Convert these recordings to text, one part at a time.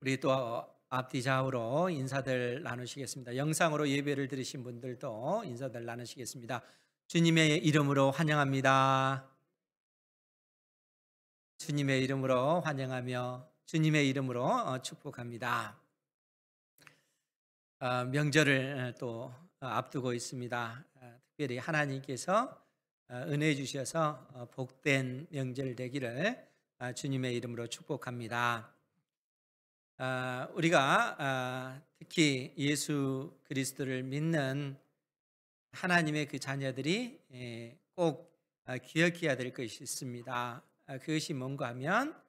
우리 또 앞뒤 좌우로 인사들 나누시겠습니다. 영상으로 예배를 드리신 분들도 인사들 나누시겠습니다. 주님의 이름으로 환영합니다. 주님의 이름으로 환영하며 주님의 이름으로 축복합니다. 명절을 또 앞두고 있습니다. 특별히 하나님께서 은혜 주셔서 복된 명절 되기를 주님의 이름으로 축복합니다. 우리가 특히 예수 그리스도를 믿는 하나님의 그 자녀들이 꼭 기억해야 될 것이 있습니다. 그것이 뭔가 하면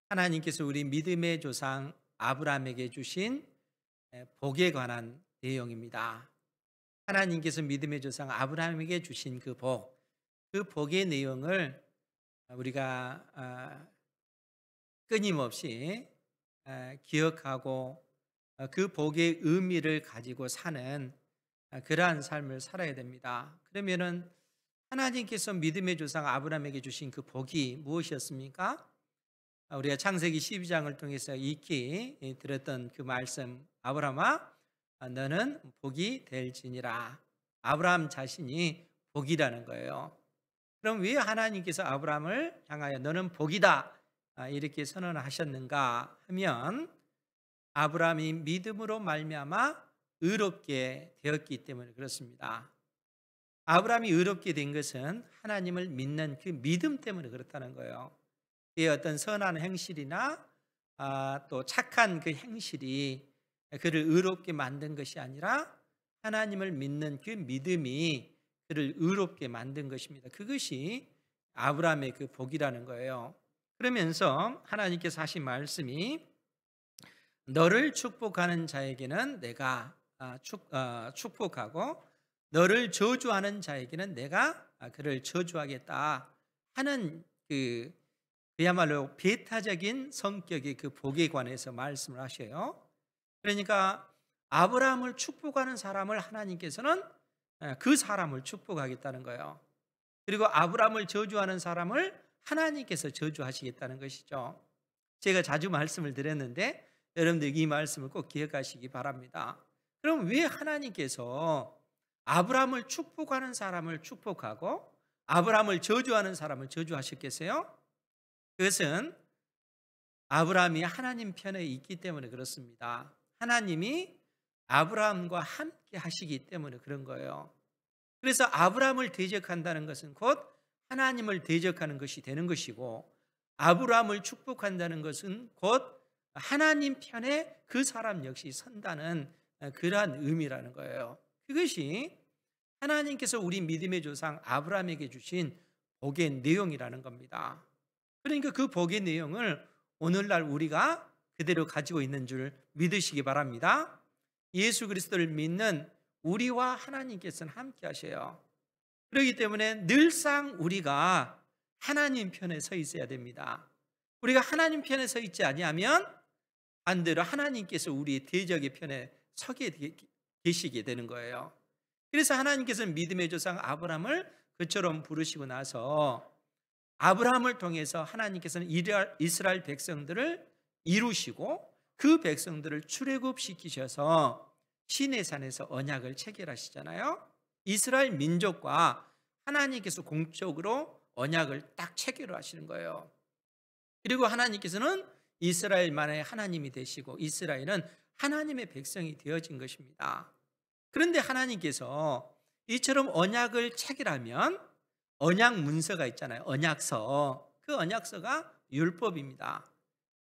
하나님께서 우리 믿음의 조상 아브라함에게 주신 복에 관한 내용입니다. 하나님께서 믿음의 조상 아브라함에게 주신 그 복의 내용을 우리가 끊임없이 기억하고 그 복의 의미를 가지고 사는 그러한 삶을 살아야 됩니다. 그러면은 하나님께서 믿음의 조상 아브라함에게 주신 그 복이 무엇이었습니까? 우리가 창세기 12장을 통해서 익히 들었던 그 말씀, 아브라함아 너는 복이 될지니라. 아브라함 자신이 복이라는 거예요. 그럼 왜 하나님께서 아브라함을 향하여 너는 복이다 이렇게 선언하셨는가 하면 아브라함이 믿음으로 말미암아 의롭게 되었기 때문에 그렇습니다. 아브라함이 의롭게 된 것은 하나님을 믿는 그 믿음 때문에 그렇다는 거예요. 그의 어떤 선한 행실이나 또 착한 그 행실이 그를 의롭게 만든 것이 아니라 하나님을 믿는 그 믿음이 그를 의롭게 만든 것입니다. 그것이 아브라함의 그 복이라는 거예요. 그러면서 하나님께서 하신 말씀이 너를 축복하는 자에게는 내가 축복하고 너를 저주하는 자에게는 내가 그를 저주하겠다 하는 그야말로 배타적인 성격의 그 복에 관해서 말씀을 하셔요. 그러니까 아브라함을 축복하는 사람을 하나님께서는 그 사람을 축복하겠다는 거예요. 그리고 아브라함을 저주하는 사람을 하나님께서 저주하시겠다는 것이죠. 제가 자주 말씀을 드렸는데 여러분들 이 말씀을 꼭 기억하시기 바랍니다. 그럼 왜 하나님께서 아브라함을 축복하는 사람을 축복하고 아브라함을 저주하는 사람을 저주하셨겠어요? 그것은 아브라함이 하나님 편에 있기 때문에 그렇습니다. 하나님이 아브라함과 함께 하시기 때문에 그런 거예요. 그래서 아브라함을 대적한다는 것은 곧 하나님을 대적하는 것이 되는 것이고 아브라함을 축복한다는 것은 곧 하나님 편에 그 사람 역시 선다는 그러한 의미라는 거예요. 그것이 하나님께서 우리 믿음의 조상 아브라함에게 주신 복의 내용이라는 겁니다. 그러니까 그 복의 내용을 오늘날 우리가 그대로 가지고 있는 줄 믿으시기 바랍니다. 예수 그리스도를 믿는 우리와 하나님께서는 함께 하셔요. 그렇기 때문에 늘상 우리가 하나님 편에 서 있어야 됩니다. 우리가 하나님 편에 서 있지 아니하면 반대로 하나님께서 우리의 대적의 편에 서게 계시게 되는 거예요. 그래서 하나님께서는 믿음의 조상 아브라함을 그처럼 부르시고 나서 아브라함을 통해서 하나님께서는 이스라엘 백성들을 이루시고 그 백성들을 출애굽시키셔서 시내산에서 언약을 체결하시잖아요. 이스라엘 민족과 하나님께서 공적으로 언약을 딱 체결하시는 거예요. 그리고 하나님께서는 이스라엘만의 하나님이 되시고 이스라엘은 하나님의 백성이 되어진 것입니다. 그런데 하나님께서 이처럼 언약을 체결하면 언약 문서가 있잖아요. 언약서. 그 언약서가 율법입니다.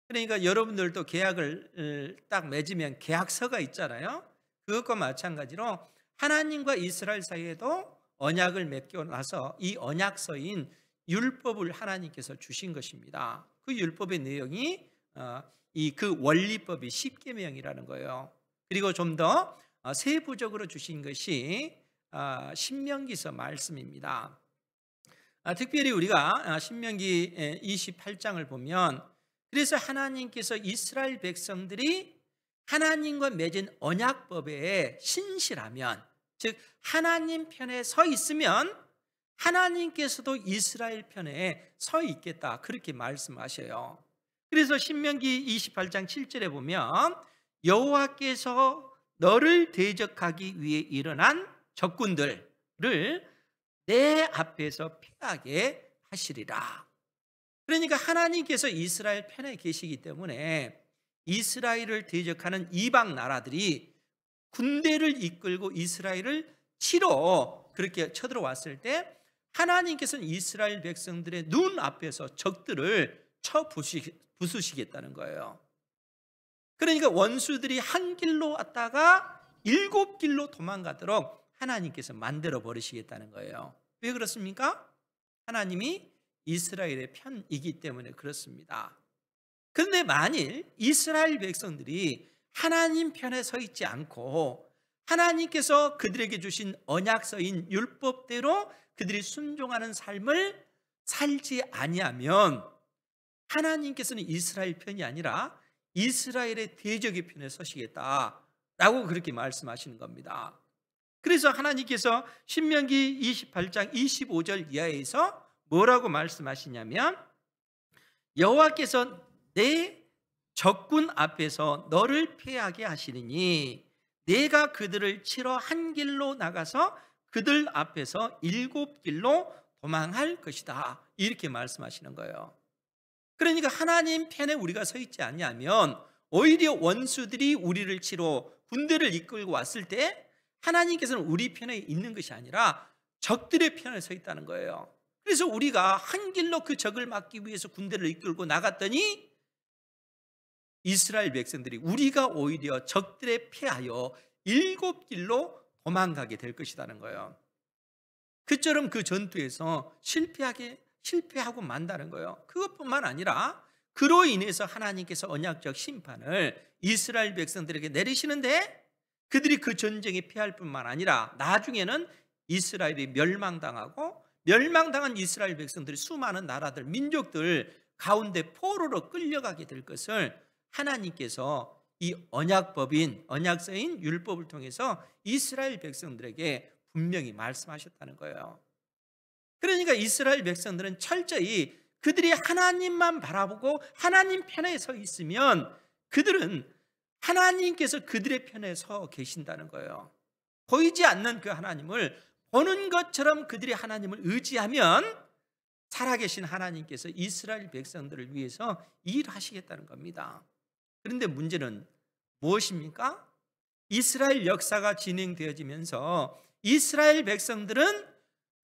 그러니까 여러분들도 계약을 딱 맺으면 계약서가 있잖아요. 그것과 마찬가지로 하나님과 이스라엘 사이에도 언약을 맺고 나서 이 언약서인 율법을 하나님께서 주신 것입니다. 그 율법의 내용이 그 원리법이 십계명이라는 거예요. 그리고 좀 더 세부적으로 주신 것이 신명기서 말씀입니다. 특별히 우리가 신명기 28장을 보면 그래서 하나님께서 이스라엘 백성들이 하나님과 맺은 언약법에 신실하면 즉 하나님 편에 서 있으면 하나님께서도 이스라엘 편에 서 있겠다 그렇게 말씀하셔요. 그래서 신명기 28장 7절에 보면 여호와께서 너를 대적하기 위해 일어난 적군들을 내 앞에서 피하게 하시리라. 그러니까 하나님께서 이스라엘 편에 계시기 때문에 이스라엘을 대적하는 이방 나라들이 군대를 이끌고 이스라엘을 치러 그렇게 쳐들어왔을 때 하나님께서는 이스라엘 백성들의 눈 앞에서 적들을 쳐 부수시겠다는 거예요. 그러니까 원수들이 한 길로 왔다가 7길로 도망가도록 하나님께서 만들어 버리시겠다는 거예요. 왜 그렇습니까? 하나님이 이스라엘의 편이기 때문에 그렇습니다. 그런데 만일 이스라엘 백성들이 하나님 편에 서 있지 않고 하나님께서 그들에게 주신 언약서인 율법대로 그들이 순종하는 삶을 살지 아니하면 하나님께서는 이스라엘 편이 아니라 이스라엘의 대적의 편에 서시겠다라고 그렇게 말씀하시는 겁니다. 그래서 하나님께서 신명기 28장 25절 이하에서 뭐라고 말씀하시냐면 여호와께서 내 적군 앞에서 너를 패하게 하시리니 내가 그들을 치러 한 길로 나가서 그들 앞에서 7길로 도망할 것이다. 이렇게 말씀하시는 거예요. 그러니까 하나님 편에 우리가 서 있지 않냐면 오히려 원수들이 우리를 치러 군대를 이끌고 왔을 때 하나님께서는 우리 편에 있는 것이 아니라 적들의 편에 서 있다는 거예요. 그래서 우리가 한 길로 그 적을 막기 위해서 군대를 이끌고 나갔더니 이스라엘 백성들이 우리가 오히려 적들에 패하여 7길로 도망가게 될 것이라는 거예요. 그처럼 그 전투에서 실패하고 만다는 거예요. 그것뿐만 아니라 그로 인해서 하나님께서 언약적 심판을 이스라엘 백성들에게 내리시는데 그들이 그 전쟁에 패할 뿐만 아니라 나중에는 이스라엘이 멸망당하고 멸망당한 이스라엘 백성들이 수많은 나라들, 민족들 가운데 포로로 끌려가게 될 것을 하나님께서 이 언약법인, 언약서인 율법을 통해서 이스라엘 백성들에게 분명히 말씀하셨다는 거예요. 그러니까 이스라엘 백성들은 철저히 그들이 하나님만 바라보고 하나님 편에 서 있으면 그들은 하나님께서 그들의 편에 서 계신다는 거예요. 보이지 않는 그 하나님을 보는 것처럼 그들이 하나님을 의지하면 살아계신 하나님께서 이스라엘 백성들을 위해서 일하시겠다는 겁니다. 그런데 문제는 무엇입니까? 이스라엘 역사가 진행되어지면서 이스라엘 백성들은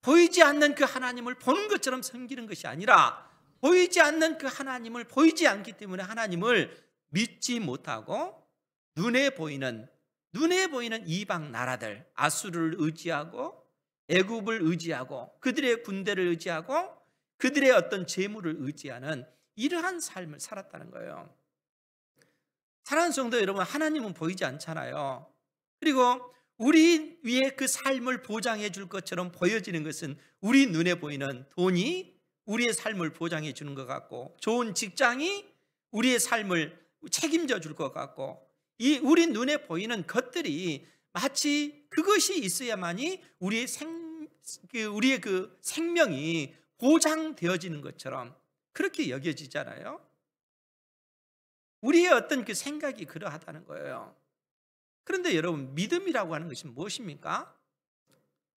보이지 않는 그 하나님을 보는 것처럼 섬기는 것이 아니라 보이지 않는 그 하나님을 보이지 않기 때문에 하나님을 믿지 못하고 눈에 보이는 이방 나라들, 아수르를 의지하고 애굽을 의지하고 그들의 군대를 의지하고 그들의 어떤 재물을 의지하는 이러한 삶을 살았다는 거예요. 사랑하는 성도 여러분, 하나님은 보이지 않잖아요. 그리고 우리 위에 그 삶을 보장해 줄 것처럼 보여지는 것은 우리 눈에 보이는 돈이 우리의 삶을 보장해 주는 것 같고 좋은 직장이 우리의 삶을 책임져 줄 것 같고 이 우리 눈에 보이는 것들이 마치 그것이 있어야만이 우리의 그 생명이 보장되어지는 것처럼 그렇게 여겨지잖아요. 우리의 어떤 그 생각이 그러하다는 거예요. 그런데 여러분, 믿음이라고 하는 것이 무엇입니까?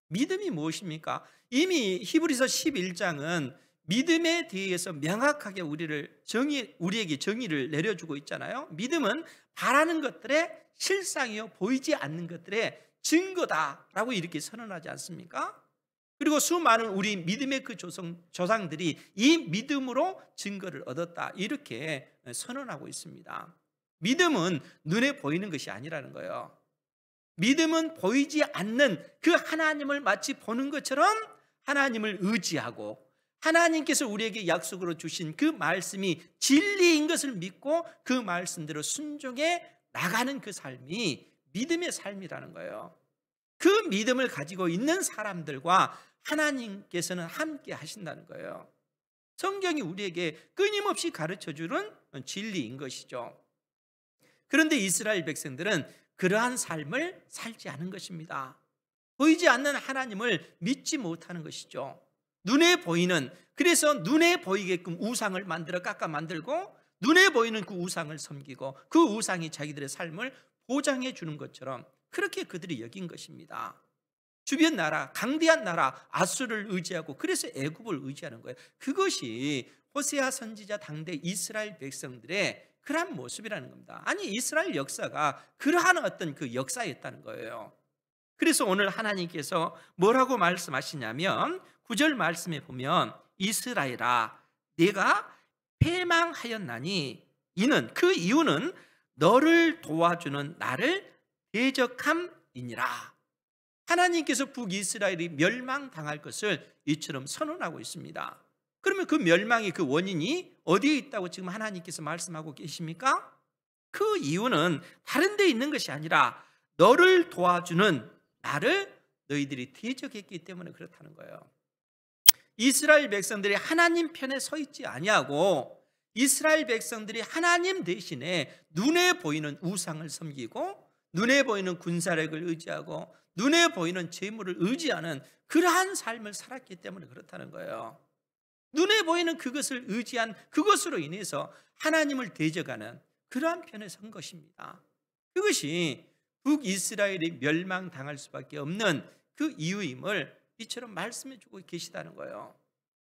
믿음이 무엇입니까? 이미 히브리서 11장은 믿음에 대해서 명확하게 우리에게 정의를 내려주고 있잖아요. 믿음은 바라는 것들의 실상이요 보이지 않는 것들의 증거다라고 이렇게 선언하지 않습니까? 그리고 수많은 우리 믿음의 그 조상들이 이 믿음으로 증거를 얻었다 이렇게 선언하고 있습니다. 믿음은 눈에 보이는 것이 아니라는 거예요. 믿음은 보이지 않는 그 하나님을 마치 보는 것처럼 하나님을 의지하고 하나님께서 우리에게 약속으로 주신 그 말씀이 진리인 것을 믿고 그 말씀대로 순종해 나가는 그 삶이 믿음의 삶이라는 거예요. 그 믿음을 가지고 있는 사람들과 하나님께서는 함께 하신다는 거예요. 성경이 우리에게 끊임없이 가르쳐주는 진리인 것이죠. 그런데 이스라엘 백성들은 그러한 삶을 살지 않은 것입니다. 보이지 않는 하나님을 믿지 못하는 것이죠. 눈에 보이는, 그래서 눈에 보이게끔 우상을 만들어 깎아 만들고 눈에 보이는 그 우상을 섬기고 그 우상이 자기들의 삶을 보장해 주는 것처럼 그렇게 그들이 여긴 것입니다. 주변 나라, 강대한 나라 아수를 의지하고 그래서 애굽을 의지하는 거예요. 그것이 호세아 선지자 당대 이스라엘 백성들의 그러한 모습이라는 겁니다. 아니, 이스라엘 역사가 그러한 어떤 그 역사였다는 거예요. 그래서 오늘 하나님께서 뭐라고 말씀하시냐면 9절 말씀에 보면 이스라엘아 내가 패망하였나니 이는 그 이유는 너를 도와주는 나를 대적함이니라. 하나님께서 북이스라엘이 멸망당할 것을 이처럼 선언하고 있습니다. 그러면 그 멸망의 그 원인이 어디에 있다고 지금 하나님께서 말씀하고 계십니까? 그 이유는 다른 데 있는 것이 아니라 너를 도와주는 나를 너희들이 대적했기 때문에 그렇다는 거예요. 이스라엘 백성들이 하나님 편에 서 있지 아니하고 이스라엘 백성들이 하나님 대신에 눈에 보이는 우상을 섬기고 눈에 보이는 군사력을 의지하고 눈에 보이는 재물을 의지하는 그러한 삶을 살았기 때문에 그렇다는 거예요. 눈에 보이는 그것을 의지한 그것으로 인해서 하나님을 대적하는 그러한 편에 선 것입니다. 그것이 북이스라엘이 멸망당할 수밖에 없는 그 이유임을 이처럼 말씀해 주고 계시다는 거예요.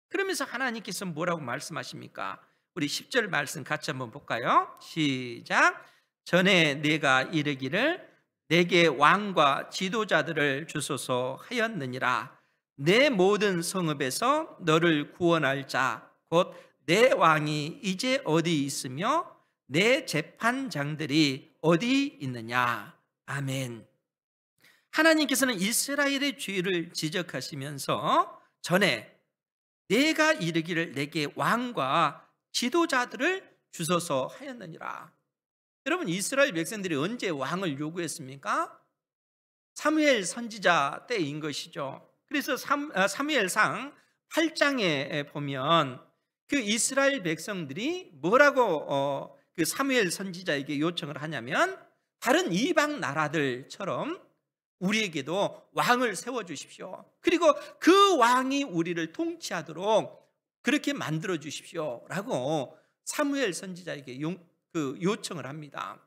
그러면서 하나님께서 뭐라고 말씀하십니까? 우리 10절 말씀 같이 한번 볼까요? 시작. 전에 내가 이르기를 내게 왕과 지도자들을 주소서 하였느니라. 내 모든 성읍에서 너를 구원할 자 곧 내 왕이 이제 어디 있으며 내 재판장들이 어디 있느냐. 아멘. 하나님께서는 이스라엘의 죄를 지적하시면서 전에 내가 이르기를 내게 왕과 지도자들을 주소서 하였느니라. 여러분, 이스라엘 백성들이 언제 왕을 요구했습니까? 사무엘 선지자 때인 것이죠. 그래서 사무엘상 8장에 보면 그 이스라엘 백성들이 뭐라고 그 사무엘 선지자에게 요청을 하냐면 다른 이방 나라들처럼 우리에게도 왕을 세워주십시오. 그리고 그 왕이 우리를 통치하도록 그렇게 만들어 주십시오 라고 사무엘 선지자에게 요청을 합니다.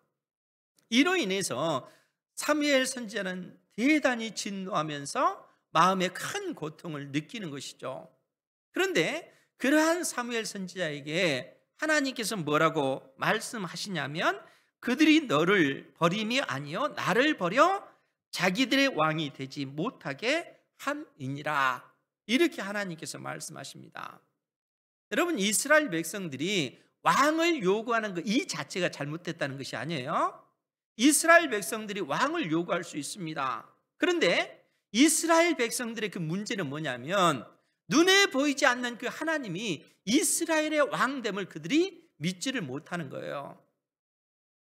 이로 인해서 사무엘 선지자는 대단히 진노하면서 마음에 큰 고통을 느끼는 것이죠. 그런데 그러한 사무엘 선지자에게 하나님께서 뭐라고 말씀하시냐면 그들이 너를 버림이 아니요 나를 버려 자기들의 왕이 되지 못하게 함이니라. 이렇게 하나님께서 말씀하십니다. 여러분, 이스라엘 백성들이 왕을 요구하는 것 이 자체가 잘못됐다는 것이 아니에요. 이스라엘 백성들이 왕을 요구할 수 있습니다. 그런데 이스라엘 백성들의 그 문제는 뭐냐면 눈에 보이지 않는 그 하나님이 이스라엘의 왕됨을 그들이 믿지를 못하는 거예요.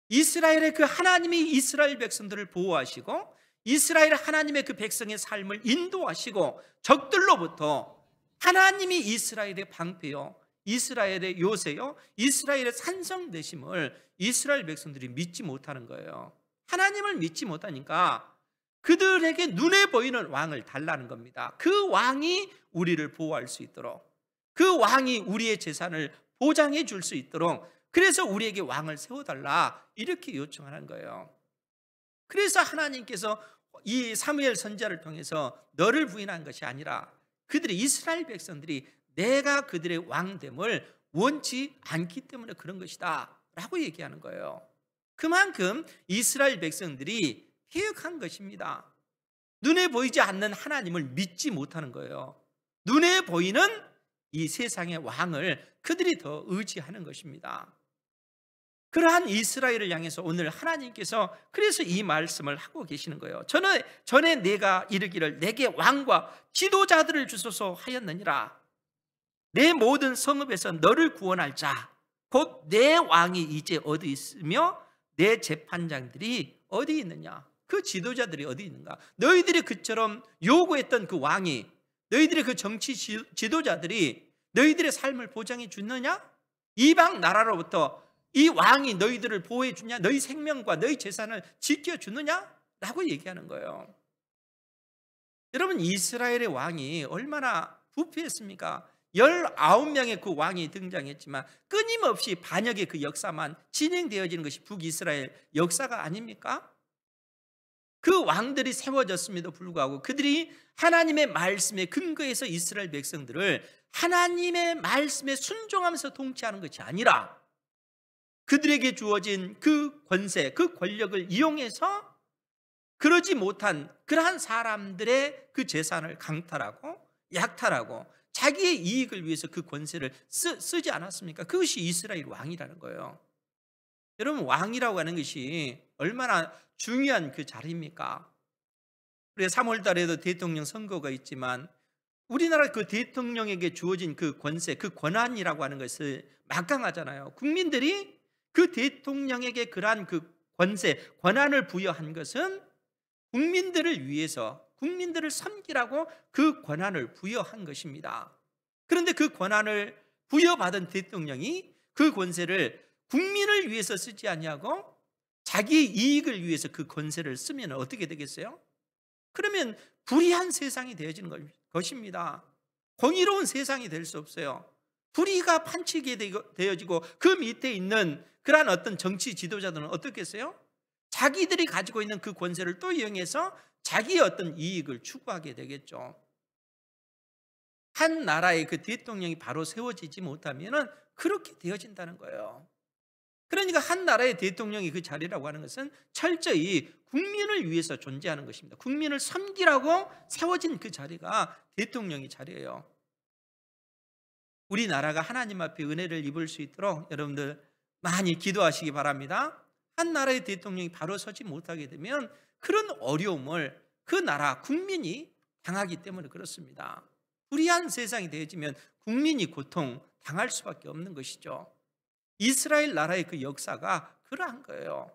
이스라엘의 그 하나님이 이스라엘 백성들을 보호하시고 이스라엘 하나님의 그 백성의 삶을 인도하시고 적들로부터 하나님이 이스라엘의 방패요 이스라엘의 요새요 이스라엘의 산성 되심을 이스라엘 백성들이 믿지 못하는 거예요. 하나님을 믿지 못하니까 그들에게 눈에 보이는 왕을 달라는 겁니다. 그 왕이 우리를 보호할 수 있도록 그 왕이 우리의 재산을 보장해 줄 수 있도록 그래서 우리에게 왕을 세워달라 이렇게 요청하는 거예요. 그래서 하나님께서 이 사무엘 선지자를 통해서 너를 부인한 것이 아니라 그들이 이스라엘 백성들이 내가 그들의 왕됨을 원치 않기 때문에 그런 것이다 라고 얘기하는 거예요. 그만큼 이스라엘 백성들이 퇴역한 것입니다. 눈에 보이지 않는 하나님을 믿지 못하는 거예요. 눈에 보이는 이 세상의 왕을 그들이 더 의지하는 것입니다. 그러한 이스라엘을 향해서 오늘 하나님께서 그래서 이 말씀을 하고 계시는 거예요. 전에 내가 이르기를 내게 왕과 지도자들을 주소서 하였느니라. 내 모든 성읍에서 너를 구원할 자 곧 내 왕이 이제 어디 있으며 내 재판장들이 어디 있느냐. 그 지도자들이 어디 있는가. 너희들이 그처럼 요구했던 그 왕이 너희들의 그 정치 지도자들이 너희들의 삶을 보장해 주느냐. 이방 나라로부터 이 왕이 너희들을 보호해 주냐. 너희 생명과 너희 재산을 지켜주느냐 라고 얘기하는 거예요. 여러분, 이스라엘의 왕이 얼마나 부패했습니까? 19명의 그 왕이 등장했지만 끊임없이 반역의 그 역사만 진행되어지는 것이 북이스라엘 역사가 아닙니까? 그 왕들이 세워졌음에도 불구하고 그들이 하나님의 말씀에 근거해서 이스라엘 백성들을 하나님의 말씀에 순종하면서 통치하는 것이 아니라 그들에게 주어진 그 권세, 그 권력을 이용해서 그러지 못한 그러한 사람들의 그 재산을 강탈하고 약탈하고 자기의 이익을 위해서 그 권세를 쓰지 않았습니까? 그것이 이스라엘 왕이라는 거예요. 여러분, 왕이라고 하는 것이 얼마나 중요한 그 자리입니까? 우리가 3월 달에도 대통령 선거가 있지만 우리나라 그 대통령에게 주어진 그 권세, 그 권한이라고 하는 것을 막강하잖아요. 국민들이 그 대통령에게 그러한 그 권세, 권한을 부여한 것은 국민들을 위해서 국민들을 섬기라고 그 권한을 부여한 것입니다. 그런데 그 권한을 부여받은 대통령이 그 권세를 국민을 위해서 쓰지 아니하고 자기의 이익을 위해서 그 권세를 쓰면 어떻게 되겠어요? 그러면 불의한 세상이 되어지는 것입니다. 공의로운 세상이 될 수 없어요. 불의가 판치게 되어지고 그 밑에 있는 그러한 어떤 정치 지도자들은 어떻겠어요? 자기들이 가지고 있는 그 권세를 또 이용해서 자기의 어떤 이익을 추구하게 되겠죠. 한 나라의 그 대통령이 바로 세워지지 못하면 그렇게 되어진다는 거예요. 그러니까 한 나라의 대통령이 그 자리라고 하는 것은 철저히 국민을 위해서 존재하는 것입니다. 국민을 섬기라고 세워진 그 자리가 대통령의 자리예요. 우리나라가 하나님 앞에 은혜를 입을 수 있도록 여러분들 많이 기도하시기 바랍니다. 한 나라의 대통령이 바로 서지 못하게 되면 그런 어려움을 그 나라 국민이 당하기 때문에 그렇습니다. 불의한 세상이 되어지면 국민이 고통 당할 수밖에 없는 것이죠. 이스라엘 나라의 그 역사가 그러한 거예요.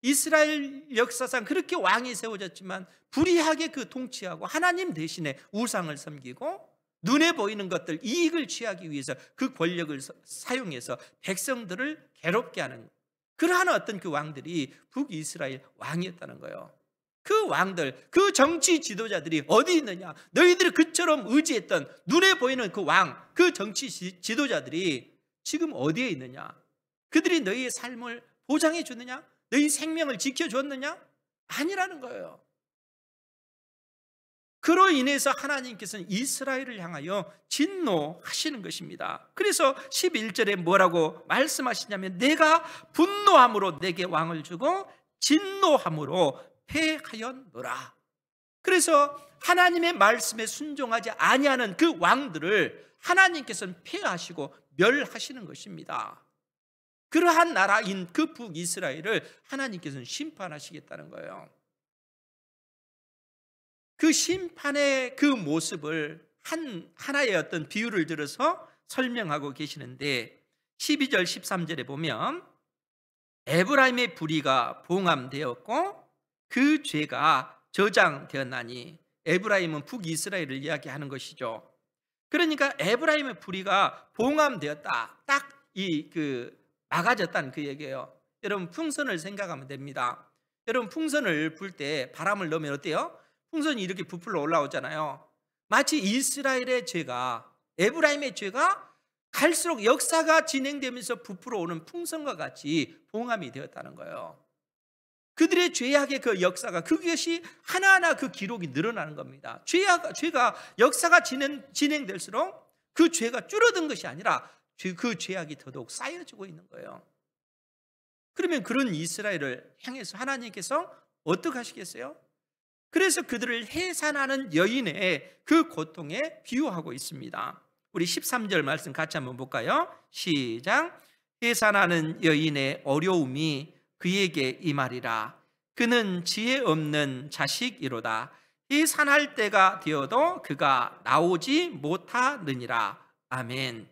이스라엘 역사상 그렇게 왕이 세워졌지만 불의하게 그 통치하고 하나님 대신에 우상을 섬기고 눈에 보이는 것들 이익을 취하기 위해서 그 권력을 사용해서 백성들을 괴롭게 하는 그러한 어떤 그 왕들이 북이스라엘 왕이었다는 거예요. 그 왕들, 그 정치 지도자들이 어디 있느냐? 너희들이 그처럼 의지했던 눈에 보이는 그 왕, 그 정치 지도자들이 지금 어디에 있느냐? 그들이 너희의 삶을 보장해 주느냐? 너희 생명을 지켜줬느냐? 아니라는 거예요. 그로 인해서 하나님께서는 이스라엘을 향하여 진노하시는 것입니다. 그래서 11절에 뭐라고 말씀하시냐면 내가 분노함으로 내게 왕을 주고 진노함으로 패하였노라. 그래서 하나님의 말씀에 순종하지 아니하는 그 왕들을 하나님께서는 패하시고 멸하시는 것입니다. 그러한 나라인 그 북이스라엘을 하나님께서는 심판하시겠다는 거예요. 그 심판의 그 모습을 하나의 어떤 비유를 들어서 설명하고 계시는데 12절 13절에 보면 에브라임의 불의가 봉함되었고 그 죄가 저장되었나니, 에브라임은 북이스라엘을 이야기하는 것이죠. 그러니까 에브라임의 불의가 봉함되었다, 딱 막아졌다는 그 얘기예요. 여러분, 풍선을 생각하면 됩니다. 여러분, 풍선을 불 때 바람을 넣으면 어때요? 풍선이 이렇게 부풀러 올라오잖아요. 마치 이스라엘의 죄가, 에브라임의 죄가 갈수록 역사가 진행되면서 부풀어 오는 풍선과 같이 봉함이 되었다는 거예요. 그들의 죄악의 그 역사가, 그것이 하나하나 그 기록이 늘어나는 겁니다. 죄가 역사가 진행될수록 그 죄가 줄어든 것이 아니라 그 죄악이 더더욱 쌓여지고 있는 거예요. 그러면 그런 이스라엘을 향해서 하나님께서 어떻게 하시겠어요? 그래서 그들을 해산하는 여인의 그 고통에 비유하고 있습니다. 우리 13절 말씀 같이 한번 볼까요? 시작. 해산하는 여인의 어려움이 그에게 임하리라. 그는 지혜 없는 자식이로다. 해산할 때가 되어도 그가 나오지 못하느니라. 아멘.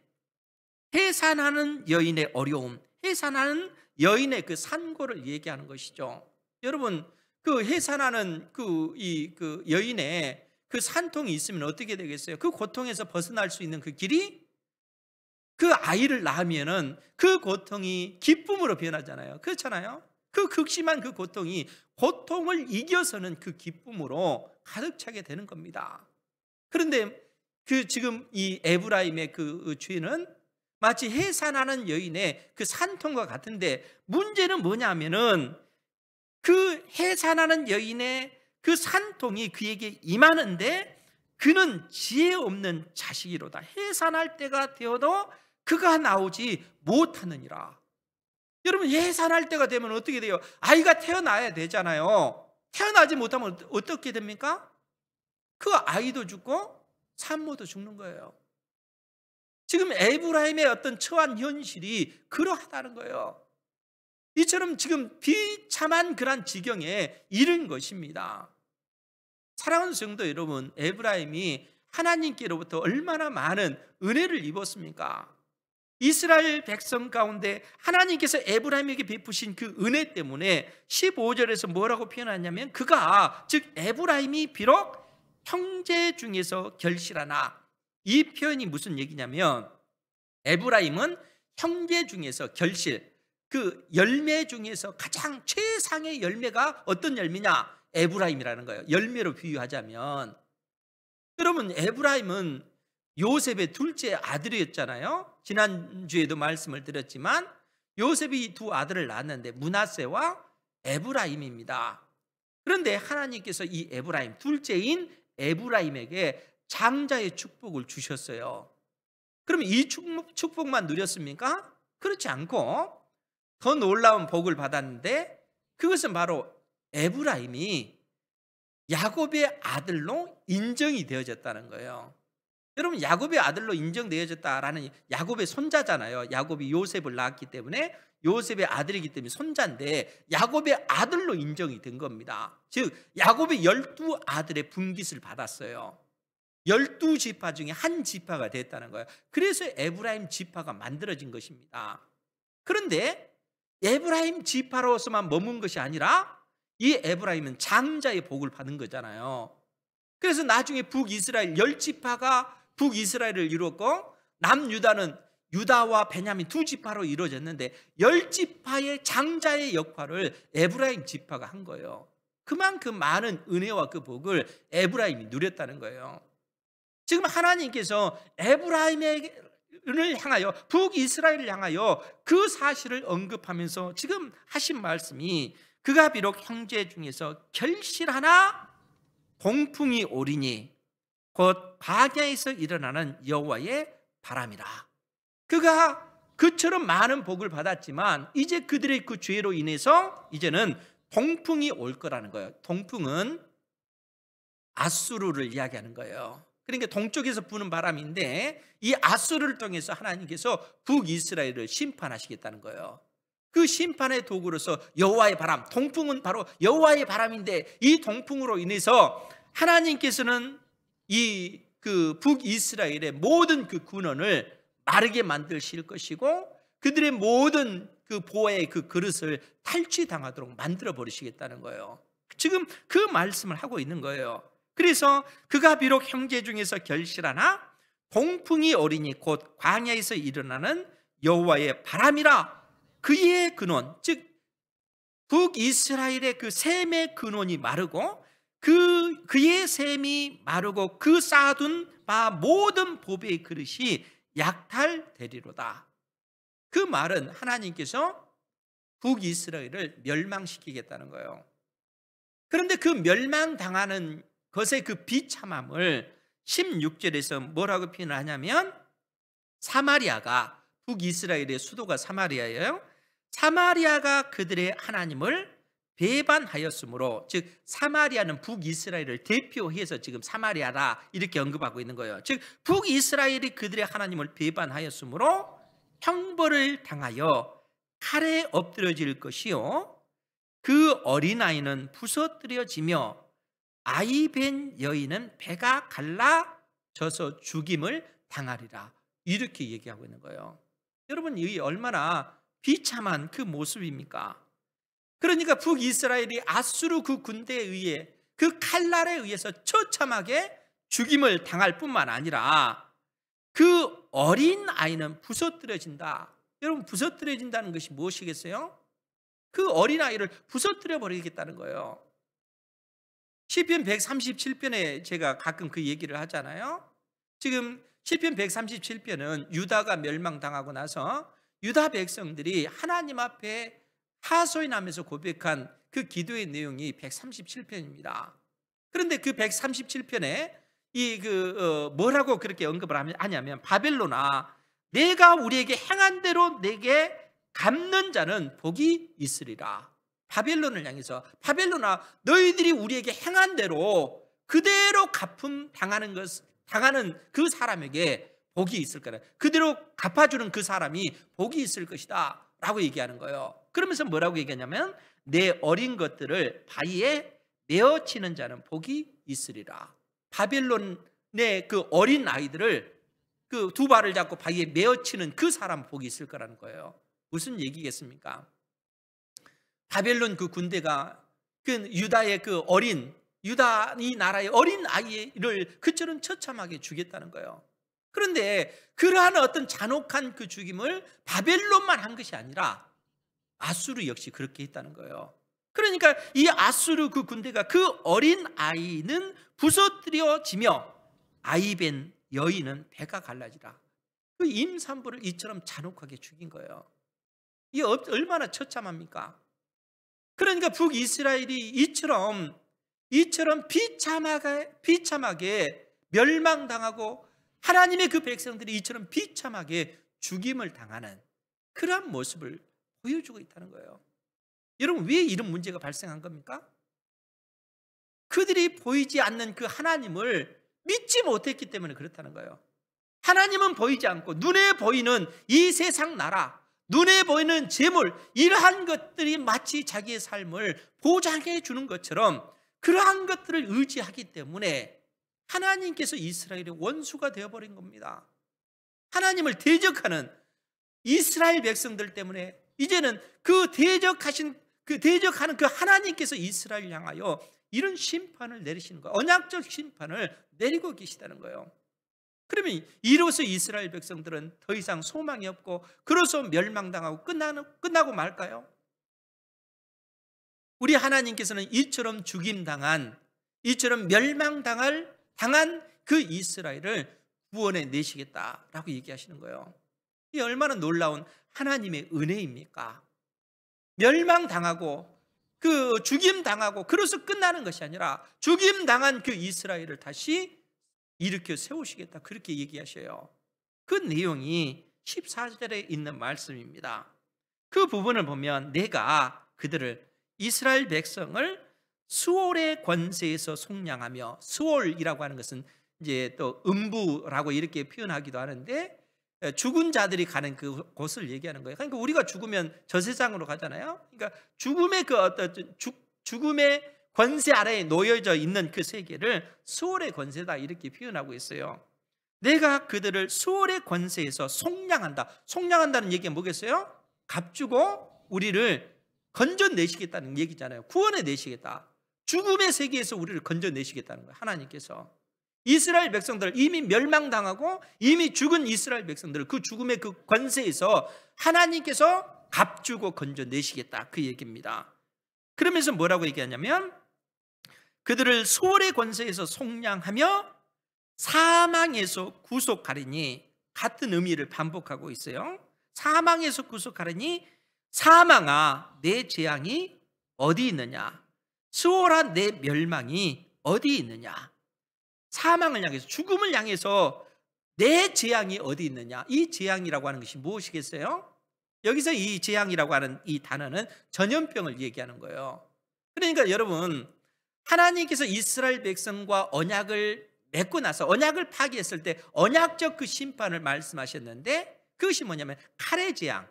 해산하는 여인의 어려움, 해산하는 여인의 그 산고를 얘기하는 것이죠. 여러분, 그 해산하는 그 여인의 그 산통이 있으면 어떻게 되겠어요? 그 고통에서 벗어날 수 있는 그 길이, 그 아이를 낳으면은 그 고통이 기쁨으로 변하잖아요. 그렇잖아요. 그 극심한 그 고통이 고통을 이겨서는 그 기쁨으로 가득 차게 되는 겁니다. 그런데 그 지금 이 에브라임의 그 죄는 마치 해산하는 여인의 그 산통과 같은데, 문제는 뭐냐면은 그 해산하는 여인의 그 산통이 그에게 임하는데 그는 지혜 없는 자식이로다. 해산할 때가 되어도 그가 나오지 못하느니라. 여러분, 해산할 때가 되면 어떻게 돼요? 아이가 태어나야 되잖아요. 태어나지 못하면 어떻게 됩니까? 그 아이도 죽고 산모도 죽는 거예요. 지금 에브라임의 어떤 처한 현실이 그러하다는 거예요. 이처럼 지금 비참한 그런 지경에 이른 것입니다. 사랑하는 성도 여러분, 에브라임이 하나님께로부터 얼마나 많은 은혜를 입었습니까? 이스라엘 백성 가운데 하나님께서 에브라임에게 베푸신 그 은혜 때문에 15절에서 뭐라고 표현하냐면, 그가, 즉 에브라임이 비록 형제 중에서 결실하나, 이 표현이 무슨 얘기냐면, 에브라임은 형제 중에서 결실, 그 열매 중에서 가장 최상의 열매가 어떤 열매냐? 에브라임이라는 거예요. 열매로 비유하자면, 여러분, 에브라임은 요셉의 둘째 아들이었잖아요. 지난주에도 말씀을 드렸지만 요셉이 두 아들을 낳았는데 므낫세와 에브라임입니다. 그런데 하나님께서 이 에브라임, 둘째인 에브라임에게 장자의 축복을 주셨어요. 그럼 이 축복만 누렸습니까? 그렇지 않고 더 놀라운 복을 받았는데, 그것은 바로 에브라임이 야곱의 아들로 인정이 되어졌다는 거예요. 여러분, 야곱의 아들로 인정되어졌다라는, 야곱의 손자잖아요. 야곱이 요셉을 낳았기 때문에 요셉의 아들이기 때문에 손자인데 야곱의 아들로 인정이 된 겁니다. 즉 야곱의 12아들의 분깃을 받았어요. 12지파 중에 한 지파가 됐다는 거예요. 그래서 에브라임 지파가 만들어진 것입니다. 그런데 에브라임 지파로서만 머문 것이 아니라 이 에브라임은 장자의 복을 받은 거잖아요. 그래서 나중에 북이스라엘 10지파가 북이스라엘을 이루었고, 남유다는 유다와 베냐민 두 지파로 이루어졌는데 10지파의 장자의 역할을 에브라임 지파가 한 거예요. 그만큼 많은 은혜와 그 복을 에브라임이 누렸다는 거예요. 지금 하나님께서 에브라임을 향하여, 북이스라엘을 향하여 그 사실을 언급하면서 지금 하신 말씀이, 그가 비록 형제 중에서 결실하나 동풍이 오리니 곧 광야에서 일어나는 여호와의 바람이라. 그가 그처럼 많은 복을 받았지만 이제 그들의 그 죄로 인해서 이제는 동풍이 올 거라는 거예요. 동풍은 아수르를 이야기하는 거예요. 그러니까 동쪽에서 부는 바람인데 이 아수르를 통해서 하나님께서 북이스라엘을 심판하시겠다는 거예요. 그 심판의 도구로서 여호와의 바람, 동풍은 바로 여호와의 바람인데, 이 동풍으로 인해서 하나님께서는 이 그 북이스라엘의 모든 그 군원을 마르게 만드실 것이고, 그들의 모든 그 보의 그 그릇을 탈취당하도록 만들어 버리시겠다는 거예요. 지금 그 말씀을 하고 있는 거예요. 그래서 그가 비록 형제 중에서 결실하나 동풍이 오리니 곧 광야에서 일어나는 여호와의 바람이라. 그의 근원, 즉 북이스라엘의 그 셈의 근원이 마르고 그의 셈이 마르고 그 쌓아둔 바 모든 보배의 그릇이 약탈되리로다. 그 말은 하나님께서 북이스라엘을 멸망시키겠다는 거예요. 그런데 그 멸망당하는 것의 그 비참함을 16절에서 뭐라고 표현하냐면, 사마리아가, 북이스라엘의 수도가 사마리아예요. 사마리아가 그들의 하나님을 배반하였으므로, 즉 사마리아는 북이스라엘을 대표해서 지금 사마리아라 이렇게 언급하고 있는 거예요. 즉 북이스라엘이 그들의 하나님을 배반하였으므로 형벌을 당하여 칼에 엎드려질 것이요 그 어린아이는 부서뜨려지며 아이 벤 여인은 배가 갈라져서 죽임을 당하리라. 이렇게 얘기하고 있는 거예요. 여러분, 이 얼마나 비참한 그 모습입니까? 그러니까 북이스라엘이 아수르 그 군대에 의해, 그 칼날에 의해서 처참하게 죽임을 당할 뿐만 아니라 그 어린 아이는 부서뜨려진다. 여러분, 부서뜨려진다는 것이 무엇이겠어요? 그 어린 아이를 부서뜨려 버리겠다는 거예요. 시편 137편에 제가 가끔 그 얘기를 하잖아요. 지금 시편 137편은 유다가 멸망당하고 나서 유다 백성들이 하나님 앞에 하소연하면서 고백한 그 기도의 내용이 137편입니다. 그런데 그 137편에 뭐라고 그렇게 언급을 하냐면, 바벨론아, 내가 우리에게 행한 대로 내게 갚는 자는 복이 있으리라. 바벨론을 향해서, 바벨론아, 너희들이 우리에게 행한 대로 그대로 갚음 당하는 그 사람에게 복이 있을 거라. 그대로 갚아주는 그 사람이 복이 있을 것이다 라고 얘기하는 거예요. 그러면서 뭐라고 얘기하냐면, 내 어린 것들을 바위에 메어치는 자는 복이 있으리라. 바벨론의 그 어린 아이들을 그 두 발을 잡고 바위에 메어치는 그 사람 복이 있을 거라는 거예요. 무슨 얘기겠습니까? 바벨론 그 군대가 그 유다의 그 유다 이 나라의 어린 아이를 그처럼 처참하게 죽였다는 거예요. 그런데 그러한 어떤 잔혹한 그 죽임을 바벨론만 한 것이 아니라 아수르 역시 그렇게 했다는 거예요. 그러니까 이 아수르 그 군대가 그 어린 아이는 부서뜨려지며 아이벤 여인은 배가 갈라지라. 그 임산부를 이처럼 잔혹하게 죽인 거예요. 이게 얼마나 처참합니까? 그러니까 북이스라엘이 이처럼 비참하게 멸망당하고 하나님의 그 백성들이 이처럼 비참하게 죽임을 당하는 그러한 모습을 보여주고 있다는 거예요. 여러분, 왜 이런 문제가 발생한 겁니까? 그들이 보이지 않는 그 하나님을 믿지 못했기 때문에 그렇다는 거예요. 하나님은 보이지 않고 눈에 보이는 이 세상 나라, 눈에 보이는 재물, 이러한 것들이 마치 자기의 삶을 보장해 주는 것처럼 그러한 것들을 의지하기 때문에 하나님께서 이스라엘의 원수가 되어버린 겁니다. 하나님을 대적하는 이스라엘 백성들 때문에 이제는 대적하는 그 하나님께서 이스라엘 향하여 이런 심판을 내리시는 거예요. 언약적 심판을 내리고 계시다는 거예요. 그러면 이로써 이스라엘 백성들은 더 이상 소망이 없고 그로써 멸망당하고 끝나고 말까요? 우리 하나님께서는 이처럼 이처럼 당한 그 이스라엘을 구원해 내시겠다라고 얘기하시는 거예요. 이 얼마나 놀라운 하나님의 은혜입니까? 멸망당하고 그 죽임당하고 그래서 끝나는 것이 아니라 죽임당한 그 이스라엘을 다시 일으켜 세우시겠다, 그렇게 얘기하셔요. 그 내용이 14절에 있는 말씀입니다. 그 부분을 보면, 내가 그들을, 이스라엘 백성을 수월의 권세에서 속량하며, 수월이라고 하는 것은 이제 또 음부라고 이렇게 표현하기도 하는데, 죽은 자들이 가는 그 곳을 얘기하는 거예요. 그러니까 우리가 죽으면 저 세상으로 가잖아요. 그러니까 죽음의 권세 아래에 놓여져 있는 그 세계를 수월의 권세다, 이렇게 표현하고 있어요. 내가 그들을 수월의 권세에서 속량한다. 속량한다는 얘기가 뭐겠어요? 값주고 우리를 건져내시겠다는 얘기잖아요. 구원해 내시겠다. 죽음의 세계에서 우리를 건져내시겠다는 거예요, 하나님께서. 이스라엘 백성들, 이미 멸망당하고 이미 죽은 이스라엘 백성들, 그 죽음의 그 권세에서 하나님께서 값주고 건져내시겠다, 그 얘기입니다. 그러면서 뭐라고 얘기하냐면, 그들을 수월의 권세에서 속량하며 사망에서 구속하리니, 같은 의미를 반복하고 있어요. 사망에서 구속하리니, 사망아 내 재앙이 어디 있느냐, 수월한 내 멸망이 어디 있느냐. 사망을 향해서, 죽음을 향해서 내 재앙이 어디 있느냐. 이 재앙이라고 하는 것이 무엇이겠어요? 여기서 이 재앙이라고 하는 이 단어는 전염병을 얘기하는 거예요. 그러니까 여러분, 하나님께서 이스라엘 백성과 언약을 맺고 나서, 언약을 파기했을 때 언약적 그 심판을 말씀하셨는데, 그것이 뭐냐면 칼의 재앙,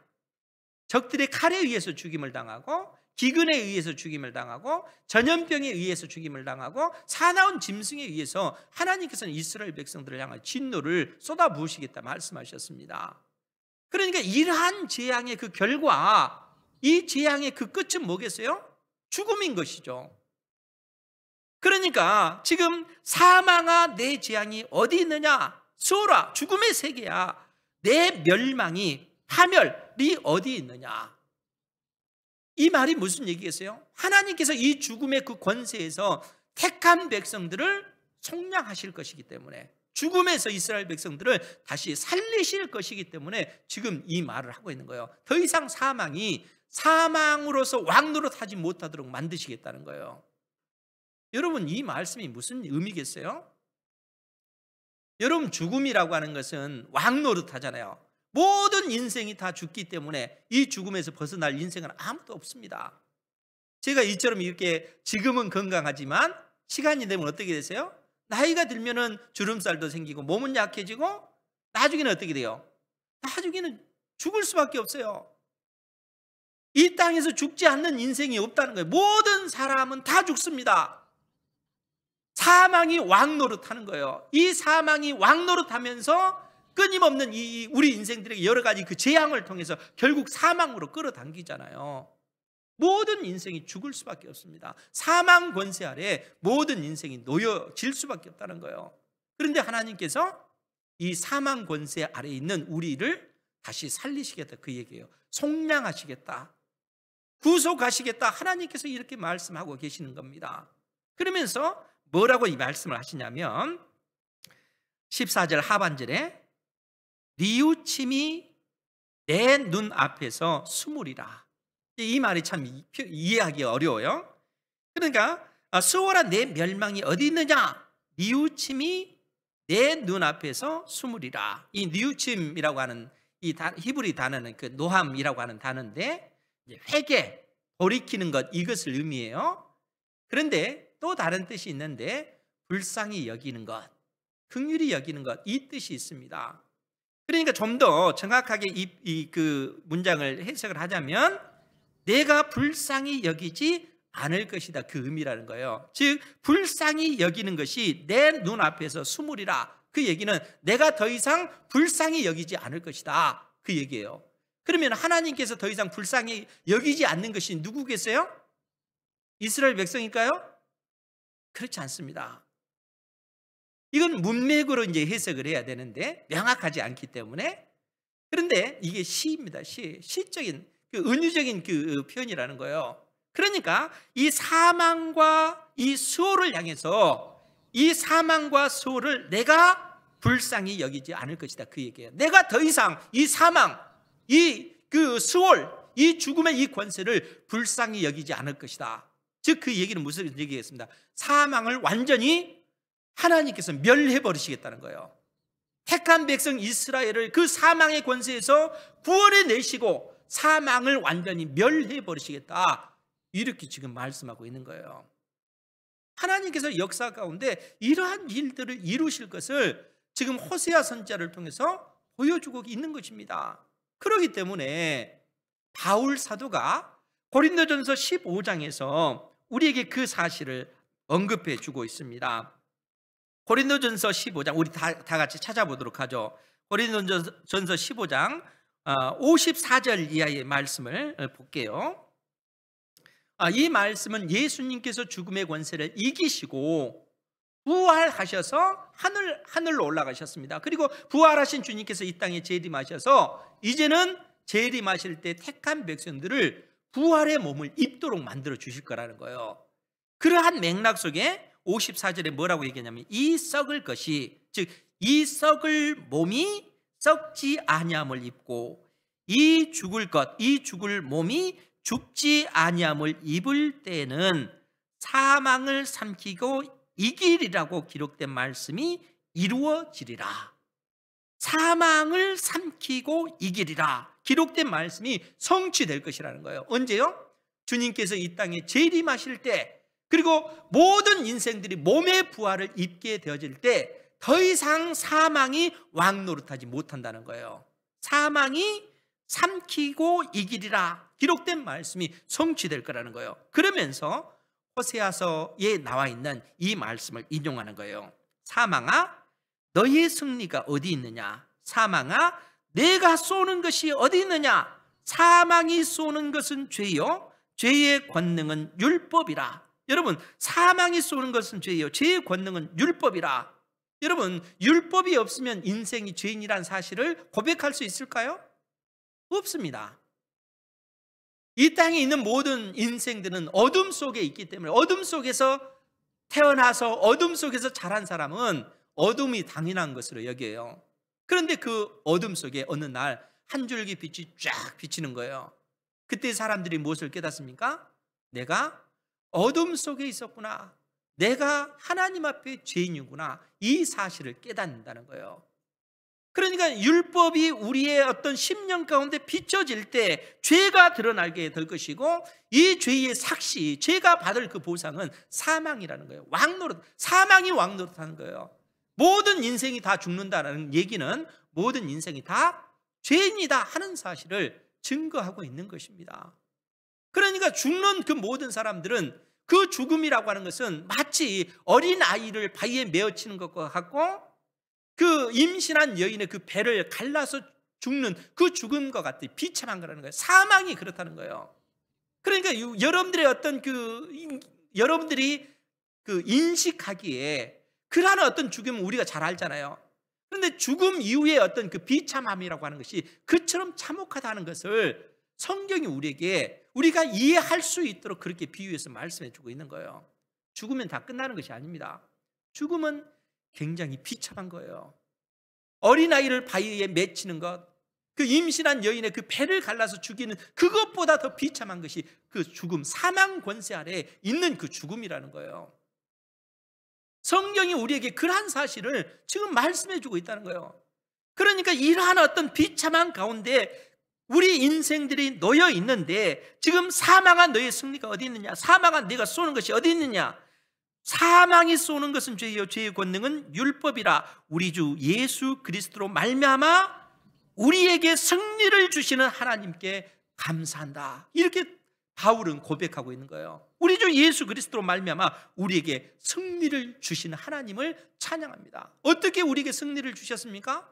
적들의 칼에 의해서 죽임을 당하고, 기근에 의해서 죽임을 당하고, 전염병에 의해서 죽임을 당하고, 사나운 짐승에 의해서 하나님께서는 이스라엘 백성들을 향한 진노를 쏟아부으시겠다 말씀하셨습니다. 그러니까 이러한 재앙의 그 결과, 이 재앙의 그 끝은 뭐겠어요? 죽음인 것이죠. 그러니까 지금 사망아 내 재앙이 어디 있느냐, 수월아 죽음의 세계야, 내 멸망이, 파멸이 어디 있느냐. 이 말이 무슨 얘기겠어요? 하나님께서 이 죽음의 그 권세에서 택한 백성들을 속량하실 것이기 때문에, 죽음에서 이스라엘 백성들을 다시 살리실 것이기 때문에 지금 이 말을 하고 있는 거예요. 더 이상 사망이 사망으로서 왕노릇하지 못하도록 만드시겠다는 거예요. 여러분, 이 말씀이 무슨 의미겠어요? 여러분, 죽음이라고 하는 것은 왕노릇하잖아요. 모든 인생이 다 죽기 때문에 이 죽음에서 벗어날 인생은 아무도 없습니다. 제가 이처럼 이렇게 지금은 건강하지만 시간이 되면 어떻게 되세요? 나이가 들면은 주름살도 생기고 몸은 약해지고 나중에는 어떻게 돼요? 나중에는 죽을 수밖에 없어요. 이 땅에서 죽지 않는 인생이 없다는 거예요. 모든 사람은 다 죽습니다. 사망이 왕노릇하는 거예요. 이 사망이 왕노릇하면서 끊임없는 이 우리 인생들에게 여러 가지 그 재앙을 통해서 결국 사망으로 끌어당기잖아요. 모든 인생이 죽을 수밖에 없습니다. 사망 권세 아래 모든 인생이 놓여질 수밖에 없다는 거예요. 그런데 하나님께서 이 사망 권세 아래에 있는 우리를 다시 살리시겠다, 그 얘기예요. 속량하시겠다, 구속하시겠다, 하나님께서 이렇게 말씀하고 계시는 겁니다. 그러면서 뭐라고 이 말씀을 하시냐면 14절 하반절에 뉘우침이 내 눈 앞에서 스물이라. 이 말이 참 이해하기 어려워요. 그러니까 수월한 내 멸망이 어디 있느냐? 뉘우침이 내 눈앞에서 스물이라. 이 뉘우침이라고 하는 이 히브리 단어는 그 노함이라고 하는 단어인데 회개, 돌이키는 것, 이것을 의미해요. 그런데 또 다른 뜻이 있는데 불쌍히 여기는 것, 긍휼히 여기는 것, 이 뜻이 있습니다. 그러니까 좀 더 정확하게 그 문장을 해석을 하자면 내가 불쌍히 여기지 않을 것이다, 그 의미라는 거예요. 즉 불쌍히 여기는 것이 내 눈앞에서 스물이라. 그 얘기는 내가 더 이상 불쌍히 여기지 않을 것이다, 그 얘기예요. 그러면 하나님께서 더 이상 불쌍히 여기지 않는 것이 누구겠어요? 이스라엘 백성일까요? 그렇지 않습니다. 이건 문맥으로 이제 해석을 해야 되는데 명확하지 않기 때문에. 그런데 이게 시입니다. 시적인 그 은유적인 그 표현이라는 거예요. 그러니까 이 사망과 이 수호를 향해서 이 사망과 수호를 내가 불쌍히 여기지 않을 것이다, 그 얘기예요. 내가 더 이상 이 사망, 이 그 수월, 이 죽음의 이 권세를 불쌍히 여기지 않을 것이다. 즉 그 얘기는 무슨 얘기겠습니다? 사망을 완전히 하나님께서 멸해 버리시겠다는 거예요. 택한 백성 이스라엘을 그 사망의 권세에서 구원해 내시고 사망을 완전히 멸해 버리시겠다, 이렇게 지금 말씀하고 있는 거예요. 하나님께서 역사 가운데 이러한 일들을 이루실 것을 지금 호세아 선지자를 통해서 보여주고 있는 것입니다. 그렇기 때문에 바울 사도가 고린도전서 15장에서 우리에게 그 사실을 언급해 주고 있습니다. 고린도전서 15장, 우리 다 같이 찾아보도록 하죠. 고린도전서 15장 54절 이하의 말씀을 볼게요. 이 말씀은 예수님께서 죽음의 권세를 이기시고 부활하셔서 하늘로 올라가셨습니다. 그리고 부활하신 주님께서 이 땅에 재림하셔서 이제는 재림하실 때 택한 백성들을 부활의 몸을 입도록 만들어 주실 거라는 거예요. 그러한 맥락 속에 54절에 뭐라고 얘기하냐면 이 썩을 것이, 즉 이 썩을 몸이 썩지 아니함을 입고 이 죽을 것, 이 죽을 몸이 죽지 아니함을 입을 때에는 사망을 삼키고 이기리라고 기록된 말씀이 이루어지리라. 사망을 삼키고 이기리라 기록된 말씀이 성취될 것이라는 거예요. 언제요? 주님께서 이 땅에 재림하실 때, 그리고 모든 인생들이 몸의 부활을 입게 되어질 때 더 이상 사망이 왕노릇하지 못한다는 거예요. 사망이 삼키고 이기리라 기록된 말씀이 성취될 거라는 거예요. 그러면서 호세아서에 나와 있는 이 말씀을 인용하는 거예요. 사망아, 너희의 승리가 어디 있느냐? 사망아, 내가 쏘는 것이 어디 있느냐? 사망이 쏘는 것은 죄요, 죄의 권능은 율법이라. 여러분, 사망이 쏘는 것은 죄요, 죄의 권능은 율법이라. 여러분, 율법이 없으면 인생이 죄인이란 사실을 고백할 수 있을까요? 없습니다. 이 땅에 있는 모든 인생들은 어둠 속에 있기 때문에, 어둠 속에서 태어나서 어둠 속에서 자란 사람은 어둠이 당연한 것으로 여겨요. 그런데 그 어둠 속에 어느 날 한 줄기 빛이 쫙 비치는 거예요. 그때 사람들이 무엇을 깨닫습니까? 내가 어둠 속에 있었구나. 내가 하나님 앞에 죄인이구나. 이 사실을 깨닫는다는 거예요. 그러니까 율법이 우리의 어떤 심령 가운데 비춰질 때 죄가 드러나게 될 것이고, 이 죄의 삭시, 죄가 받을 그 보상은 사망이라는 거예요. 왕노릇, 사망이 왕노릇하는 거예요. 모든 인생이 다 죽는다는 얘기는 모든 인생이 다 죄인이다 하는 사실을 증거하고 있는 것입니다. 그러니까 죽는 그 모든 사람들은 그 죽음이라고 하는 것은 마치 어린 아이를 바위에 메어치는 것과 같고, 그 임신한 여인의 그 배를 갈라서 죽는 그 죽음과 같이 비참한 거라는 거예요. 사망이 그렇다는 거예요. 그러니까 여러분들의 어떤 여러분들이 인식하기에 그러한 어떤 죽음은 우리가 잘 알잖아요. 그런데 죽음 이후의 어떤 그 비참함이라고 하는 것이 그처럼 참혹하다는 것을 성경이 우리가 이해할 수 있도록 그렇게 비유해서 말씀해 주고 있는 거예요. 죽으면 다 끝나는 것이 아닙니다. 죽음은 굉장히 비참한 거예요. 어린아이를 바위에 맺히는 것, 그 임신한 여인의 그 배를 갈라서 죽이는 그것보다 더 비참한 것이 그 죽음, 사망 권세 아래 있는 그 죽음이라는 거예요. 성경이 우리에게 그러한 사실을 지금 말씀해 주고 있다는 거예요. 그러니까 이러한 어떤 비참한 가운데 우리 인생들이 놓여 있는데, 지금 사망한 너의 승리가 어디 있느냐? 사망한 네가 쏘는 것이 어디 있느냐? 사망이 쏘는 것은 죄요, 죄의 권능은 율법이라. 우리 주 예수 그리스도로 말미암아 우리에게 승리를 주시는 하나님께 감사한다. 이렇게 바울은 고백하고 있는 거예요. 우리 주 예수 그리스도로 말미암아 우리에게 승리를 주시는 하나님을 찬양합니다. 어떻게 우리에게 승리를 주셨습니까?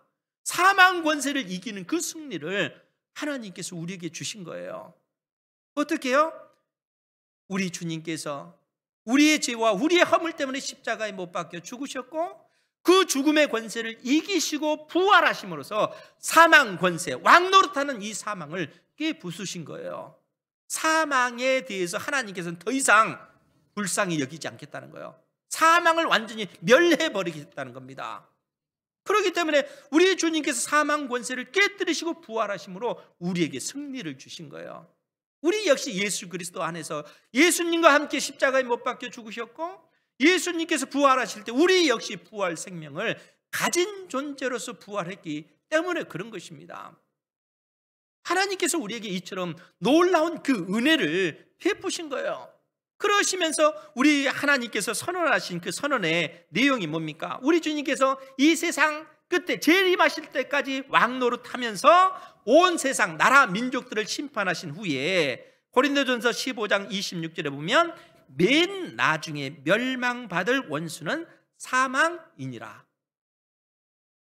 사망 권세를 이기는 그 승리를 하나님께서 우리에게 주신 거예요. 어떻게 해요? 우리 주님께서 우리의 죄와 우리의 허물 때문에 십자가에 못 박혀 죽으셨고, 그 죽음의 권세를 이기시고 부활하심으로써 사망 권세, 왕노릇하는 이 사망을 깨부수신 거예요. 사망에 대해서 하나님께서는 더 이상 불쌍히 여기지 않겠다는 거예요. 사망을 완전히 멸해버리겠다는 겁니다. 그렇기 때문에 우리 주님께서 사망 권세를 깨뜨리시고 부활하심으로 우리에게 승리를 주신 거예요. 우리 역시 예수 그리스도 안에서 예수님과 함께 십자가에 못 박혀 죽으셨고, 예수님께서 부활하실 때 우리 역시 부활 생명을 가진 존재로서 부활했기 때문에 그런 것입니다. 하나님께서 우리에게 이처럼 놀라운 그 은혜를 베푸신 거예요. 그러시면서 우리 하나님께서 선언하신 그 선언의 내용이 뭡니까? 우리 주님께서 이 세상 끝에 재림하실 때까지 왕노릇하면서 온 세상 나라 민족들을 심판하신 후에 고린도전서 15장 26절에 보면 맨 나중에 멸망받을 원수는 사망이니라.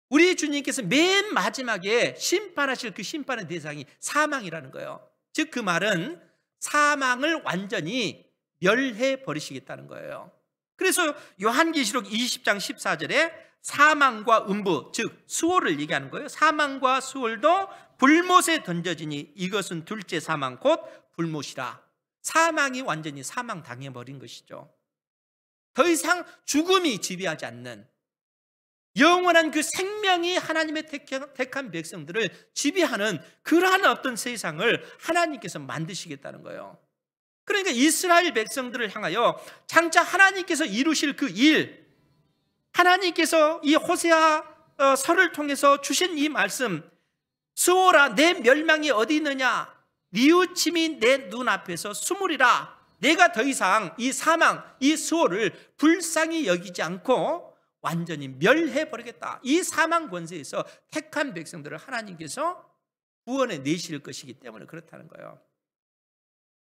우리 주님께서 맨 마지막에 심판하실 그 심판의 대상이 사망이라는 거예요. 즉 그 말은 사망을 완전히 멸해 버리시겠다는 거예요. 그래서 요한계시록 20장 14절에 사망과 음부, 즉 수월을 얘기하는 거예요. 사망과 수월도 불못에 던져지니 이것은 둘째 사망 곧 불못이라. 사망이 완전히 사망당해버린 것이죠. 더 이상 죽음이 지배하지 않는 영원한 그 생명이 하나님의 택한 백성들을 지배하는 그러한 어떤 세상을 하나님께서 만드시겠다는 거예요. 그러니까 이스라엘 백성들을 향하여 장차 하나님께서 이루실 그 일, 하나님께서 이 호세아 서를 통해서 주신 이 말씀, 스오라 내 멸망이 어디 있느냐, 뉘우침이 내 눈앞에서 숨으리라. 내가 더 이상 이 사망, 이 스오를 불쌍히 여기지 않고 완전히 멸해버리겠다. 이 사망 권세에서 택한 백성들을 하나님께서 구원해 내실 것이기 때문에 그렇다는 거예요.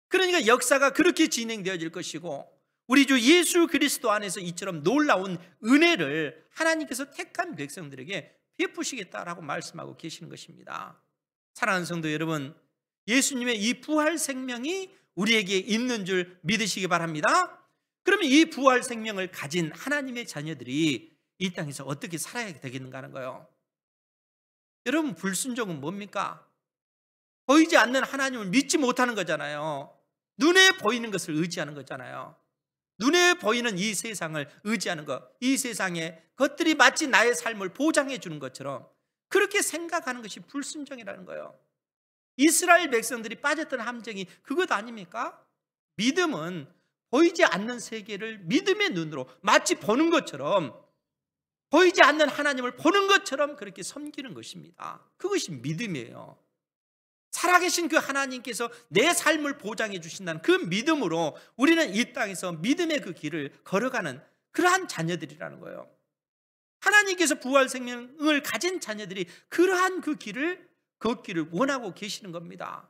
그러니까 역사가 그렇게 진행되어질 것이고, 우리 주 예수 그리스도 안에서 이처럼 놀라운 은혜를 하나님께서 택한 백성들에게 베푸시겠다라고 말씀하고 계시는 것입니다. 사랑하는 성도 여러분, 예수님의 이 부활 생명이 우리에게 있는 줄 믿으시기 바랍니다. 그러면 이 부활 생명을 가진 하나님의 자녀들이 이 땅에서 어떻게 살아야 되겠는가 하는 거예요. 여러분, 불순종은 뭡니까? 보이지 않는 하나님을 믿지 못하는 거잖아요. 눈에 보이는 것을 의지하는 거잖아요. 눈에 보이는 이 세상을 의지하는 것, 이 세상의 것들이 마치 나의 삶을 보장해 주는 것처럼 그렇게 생각하는 것이 불순종이라는 거예요. 이스라엘 백성들이 빠졌던 함정이 그것 아닙니까? 믿음은 보이지 않는 세계를 믿음의 눈으로 마치 보는 것처럼, 보이지 않는 하나님을 보는 것처럼 그렇게 섬기는 것입니다. 그것이 믿음이에요. 살아계신 그 하나님께서 내 삶을 보장해 주신다는 그 믿음으로 우리는 이 땅에서 믿음의 그 길을 걸어가는 그러한 자녀들이라는 거예요. 하나님께서 부활 생명을 가진 자녀들이 그러한 그 길을 걷기를 원하고 계시는 겁니다.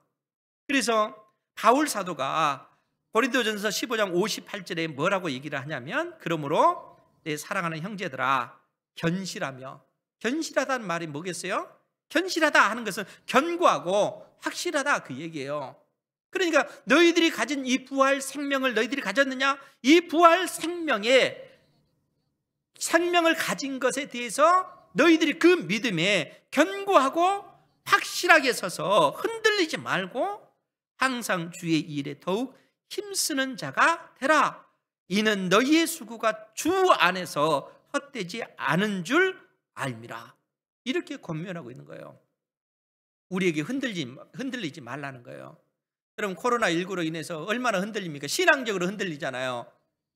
그래서 바울 사도가 고린도전서 15장 58절에 뭐라고 얘기를 하냐면, 그러므로 내 사랑하는 형제들아 견실하며, 견실하다는 말이 뭐겠어요? 견실하다 하는 것은 견고하고 확실하다 그 얘기예요. 그러니까 너희들이 가진 이 부활 생명을 너희들이 가졌느냐? 이 부활 생명을 가진 것에 대해서 너희들이 그 믿음에 견고하고 확실하게 서서 흔들리지 말고 항상 주의 일에 더욱 힘쓰는 자가 되라. 이는 너희의 수고가 주 안에서 헛되지 않은 줄 알미라. 이렇게 권면하고 있는 거예요. 우리에게 흔들리지 말라는 거예요. 여러분, 코로나19로 인해서 얼마나 흔들립니까? 신앙적으로 흔들리잖아요.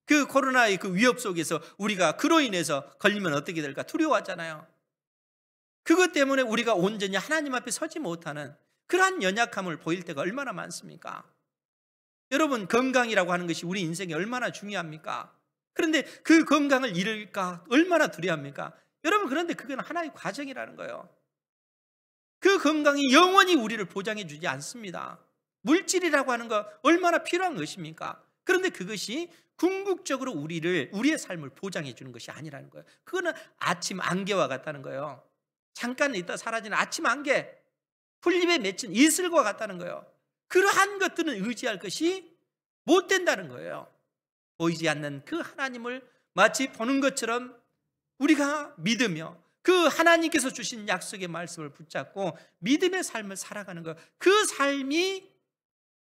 그 코로나의 그 위협 속에서 우리가 그로 인해서 걸리면 어떻게 될까 두려워하잖아요. 그것 때문에 우리가 온전히 하나님 앞에 서지 못하는 그러한 연약함을 보일 때가 얼마나 많습니까? 여러분, 건강이라고 하는 것이 우리 인생에 얼마나 중요합니까? 그런데 그 건강을 잃을까 얼마나 두려워합니까? 여러분, 그런데 그건 하나의 과정이라는 거예요. 그 건강이 영원히 우리를 보장해 주지 않습니다. 물질이라고 하는 거 얼마나 필요한 것입니까? 그런데 그것이 궁극적으로 우리의 삶을 보장해 주는 것이 아니라는 거예요. 그거는 아침 안개와 같다는 거예요. 잠깐 있다 사라지는 아침 안개, 풀잎에 맺힌 이슬과 같다는 거예요. 그러한 것들은 의지할 것이 못 된다는 거예요. 보이지 않는 그 하나님을 마치 보는 것처럼 우리가 믿으며 그 하나님께서 주신 약속의 말씀을 붙잡고 믿음의 삶을 살아가는 것, 그 삶이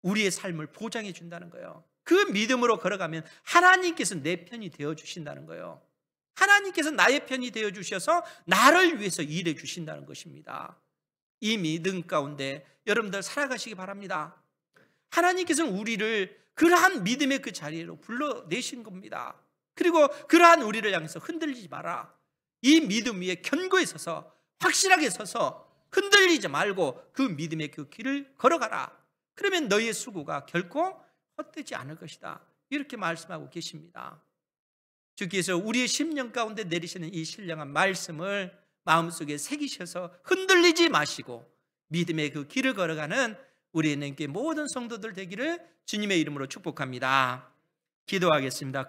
우리의 삶을 보장해 준다는 거예요. 그 믿음으로 걸어가면 하나님께서 내 편이 되어 주신다는 거예요. 하나님께서 나의 편이 되어 주셔서 나를 위해서 일해 주신다는 것입니다. 이 믿음 가운데 여러분들 살아가시기 바랍니다. 하나님께서는 우리를 그러한 믿음의 그 자리로 불러내신 겁니다. 그리고 그러한 우리를 향해서 흔들리지 마라. 이 믿음 위에 견고히 서서 확실하게 서서 흔들리지 말고 그 믿음의 그 길을 걸어가라. 그러면 너희의 수고가 결코 헛되지 않을 것이다. 이렇게 말씀하고 계십니다. 주께서 우리의 심령 가운데 내리시는 이 신령한 말씀을 마음속에 새기셔서 흔들리지 마시고 믿음의 그 길을 걸어가는 우리에게 모든 성도들 되기를 주님의 이름으로 축복합니다. 기도하겠습니다.